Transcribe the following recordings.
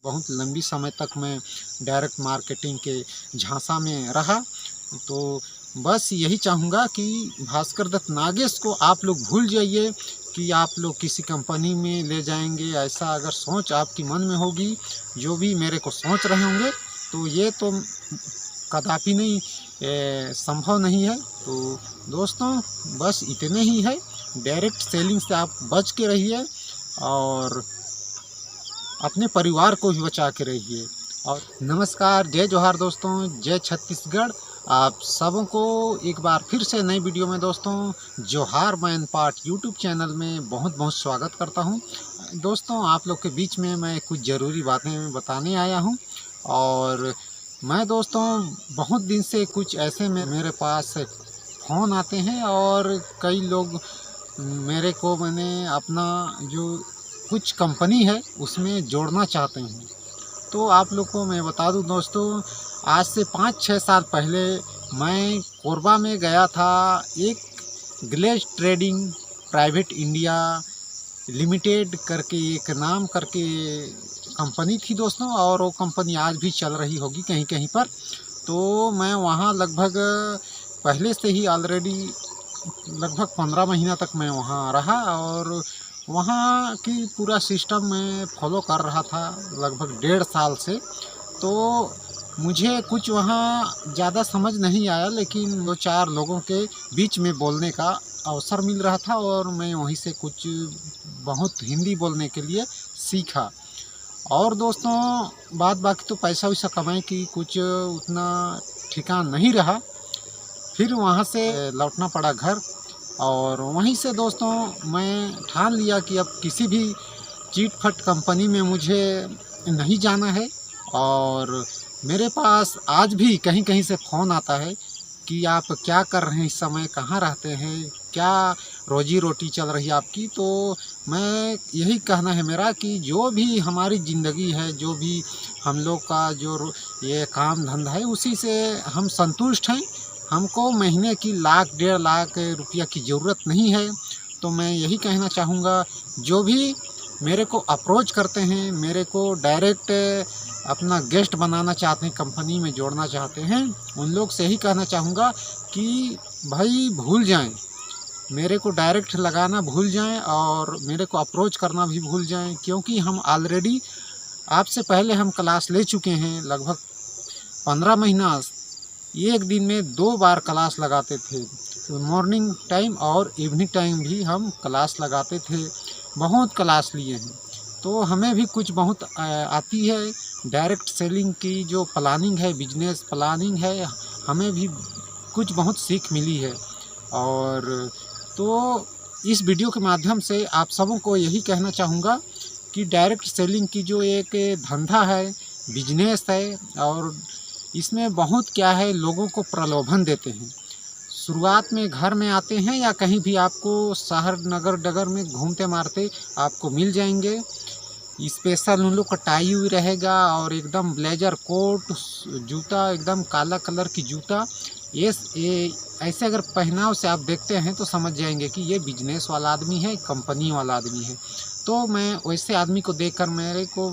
बहुत लंबी समय तक मैं डायरेक्ट मार्केटिंग के झांसा में रहा। तो बस यही चाहूँगा कि भास्कर दत्त नागेश को आप लोग भूल जाइए कि आप लोग किसी कंपनी में ले जाएंगे। ऐसा अगर सोच आपकी मन में होगी, जो भी मेरे को सोच रहे होंगे, तो ये तो कदापि नहीं संभव नहीं है। तो दोस्तों बस इतने ही है। डायरेक्ट सेलिंग से आप बच के रहिए और अपने परिवार को भी बचा के रहिए। और नमस्कार, जय जोहार दोस्तों, जय छत्तीसगढ़। आप सबों को एक बार फिर से नई वीडियो में दोस्तों जोहार मैन पार्ट यूट्यूब चैनल में बहुत बहुत स्वागत करता हूं। दोस्तों आप लोग के बीच में मैं कुछ ज़रूरी बातें बताने आया हूं। और मैं दोस्तों बहुत दिन से कुछ ऐसे में मेरे पास फ़ोन आते हैं और कई लोग मेरे को मैंने अपना जो कुछ कंपनी है उसमें जोड़ना चाहते हैं। तो आप लोग को मैं बता दूं दोस्तों, आज से 5-6 साल पहले मैं कोरबा में गया था। एक Glaze trading private India limited करके एक नाम करके कंपनी थी दोस्तों, और वो कंपनी आज भी चल रही होगी कहीं कहीं पर। तो मैं वहाँ लगभग पहले से ही ऑलरेडी लगभग 15 महीना तक मैं वहाँ रहा और वहाँ की पूरा सिस्टम मैं फॉलो कर रहा था लगभग 1.5 साल से। तो मुझे कुछ वहाँ ज़्यादा समझ नहीं आया, लेकिन 2-4 लोगों के बीच में बोलने का अवसर मिल रहा था और मैं वहीं से कुछ बहुत हिंदी बोलने के लिए सीखा। और दोस्तों बाकी तो पैसा वैसा कमाई की कुछ उतना ठिकान नहीं रहा। फिर वहाँ से लौटना पड़ा घर, और वहीं से दोस्तों मैं ठान लिया कि अब किसी भी चीट फट कंपनी में मुझे नहीं जाना है। और मेरे पास आज भी कहीं कहीं से फ़ोन आता है कि आप क्या कर रहे हैं इस समय, कहाँ रहते हैं, क्या रोजी रोटी चल रही है आपकी। तो मैं यही कहना है मेरा कि जो भी हमारी ज़िंदगी है, जो भी हम लोग का जो ये काम धंधा है, उसी से हम संतुष्ट हैं। हमको महीने की 1-1.5 लाख रुपया की ज़रूरत नहीं है। तो मैं यही कहना चाहूँगा, जो भी मेरे को अप्रोच करते हैं, मेरे को डायरेक्ट अपना गेस्ट बनाना चाहते हैं, कंपनी में जोड़ना चाहते हैं, उन लोग से ही कहना चाहूँगा कि भाई भूल जाएं, मेरे को डायरेक्ट लगाना भूल जाएं और मेरे को अप्रोच करना भी भूल जाएं। क्योंकि हम ऑलरेडी आपसे पहले हम क्लास ले चुके हैं। लगभग 15 महीना एक दिन में 2 बार क्लास लगाते थे। तो मॉर्निंग टाइम और इवनिंग टाइम भी हम क्लास लगाते थे। बहुत क्लास लिए हैं, तो हमें भी कुछ बहुत आती है। डायरेक्ट सेलिंग की जो प्लानिंग है, बिजनेस प्लानिंग है, हमें भी कुछ बहुत सीख मिली है। और तो इस वीडियो के माध्यम से आप सबों को यही कहना चाहूँगा कि डायरेक्ट सेलिंग की जो एक धंधा है, बिजनेस है, और इसमें बहुत क्या है, लोगों को प्रलोभन देते हैं। शुरुआत में घर में आते हैं या कहीं भी आपको शहर नगर डगर में घूमते मारते आपको मिल जाएंगे। स्पेशल उन लोग का टाई हुई रहेगा और एकदम ब्लेजर कोट, जूता एकदम काला कलर की जूता। ये ऐसे अगर पहनाव से आप देखते हैं तो समझ जाएंगे कि ये बिजनेस वाला आदमी है, कंपनी वाला आदमी है। तो मैं वैसे आदमी को देखकर मेरे को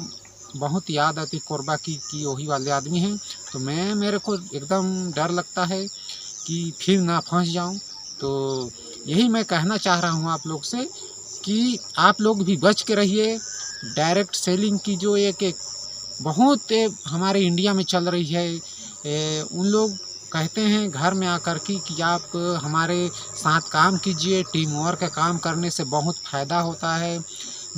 बहुत याद आती कोरबा की कि वही वाले आदमी हैं। तो मेरे को एकदम डर लगता है कि फिर ना फंस जाऊं। तो यही मैं कहना चाह रहा हूं आप लोग से कि आप लोग भी बच के रहिए। डायरेक्ट सेलिंग की जो एक बहुत हमारे इंडिया में चल रही है, उन लोग कहते हैं घर में आकर कि आप हमारे साथ काम कीजिए, टीम वर्क का काम करने से बहुत फ़ायदा होता है।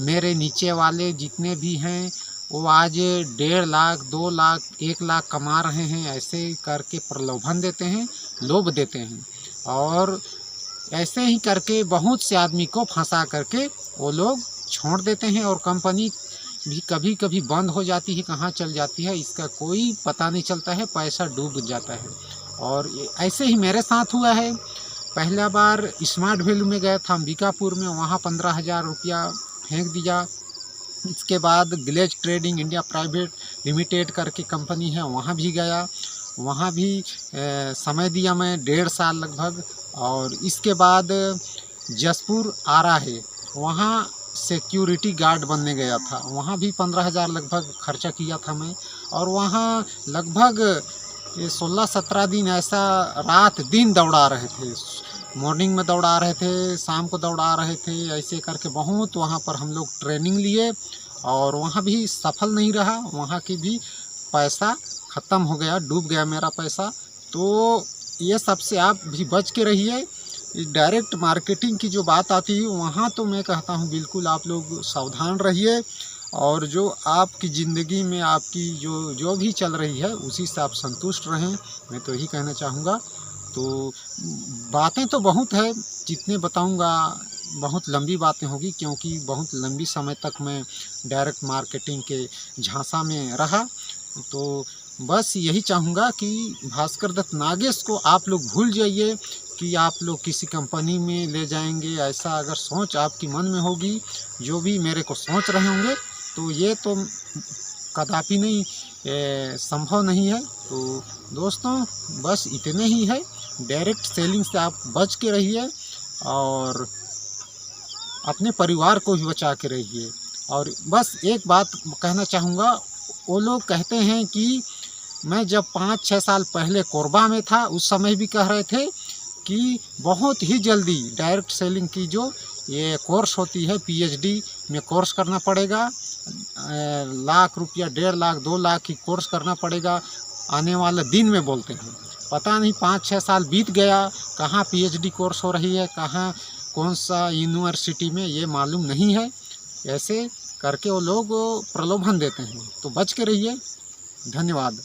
मेरे नीचे वाले जितने भी हैं वो आज 1.5 लाख, 2 लाख, 1 लाख कमा रहे हैं। ऐसे करके प्रलोभन देते हैं, लोभ देते हैं, और ऐसे ही करके बहुत से आदमी को फंसा करके वो लोग छोड़ देते हैं। और कंपनी भी कभी कभी बंद हो जाती है, कहाँ चल जाती है इसका कोई पता नहीं चलता है, पैसा डूब जाता है। और ऐसे ही मेरे साथ हुआ है। पहला बार स्मार्ट वैल्यू में गया था अंबिकापुर में, वहाँ 15,000 रुपया फेंक दिया। इसके बाद Glaze trading India private limited करके कंपनी है, वहाँ भी गया। वहाँ भी समय दिया मैं 1.5 साल लगभग। और इसके बाद जसपुर आरा है, वहाँ सिक्योरिटी गार्ड बनने गया था। वहाँ भी 15,000 लगभग खर्चा किया था मैं, और वहाँ लगभग ये 16-17 दिन ऐसा रात दिन दौड़ा रहे थे। मॉर्निंग में दौड़ा रहे थे, शाम को दौड़ा रहे थे, ऐसे करके बहुत वहाँ पर हम लोग ट्रेनिंग लिए, और वहाँ भी सफल नहीं रहा। वहाँ की भी पैसा ख़त्म हो गया, डूब गया मेरा पैसा। तो ये सबसे आप भी बच के रहिए। डायरेक्ट मार्केटिंग की जो बात आती है वहाँ तो मैं कहता हूँ बिल्कुल आप लोग सावधान रहिए, और जो आपकी ज़िंदगी में आपकी जो भी चल रही है उसी से आप संतुष्ट रहें, मैं तो यही कहना चाहूँगा। तो बातें तो बहुत है, जितने बताऊँगा बहुत लंबी बातें होगी, क्योंकि बहुत लंबी समय तक मैं डायरेक्ट मार्केटिंग के झांसा में रहा। तो बस यही चाहूँगा कि भास्कर दत्त नागेश को आप लोग भूल जाइए कि आप लोग किसी कंपनी में ले जाएंगे। ऐसा अगर सोच आपकी मन में होगी, जो भी मेरे को सोच रहे होंगे, तो ये तो कदापि नहीं संभव नहीं है। तो दोस्तों बस इतने ही है। डायरेक्ट सेलिंग से आप बच के रहिए, और अपने परिवार को भी बचा के रहिए। और बस एक बात कहना चाहूँगा, वो लोग कहते हैं कि मैं जब 5-6 साल पहले कोरबा में था, उस समय भी कह रहे थे कि बहुत ही जल्दी डायरेक्ट सेलिंग की जो ये कोर्स होती है, PhD में कोर्स करना पड़ेगा। लाख रुपया, 1.5 लाख 2 लाख की कोर्स करना पड़ेगा आने वाले दिन में बोलते हैं। पता नहीं 5-6 साल बीत गया, कहाँ PhD कोर्स हो रही है, कहाँ कौन सा यूनिवर्सिटी में, ये मालूम नहीं है। ऐसे करके वो लोग प्रलोभन देते हैं, तो बच के रहिए। धन्यवाद।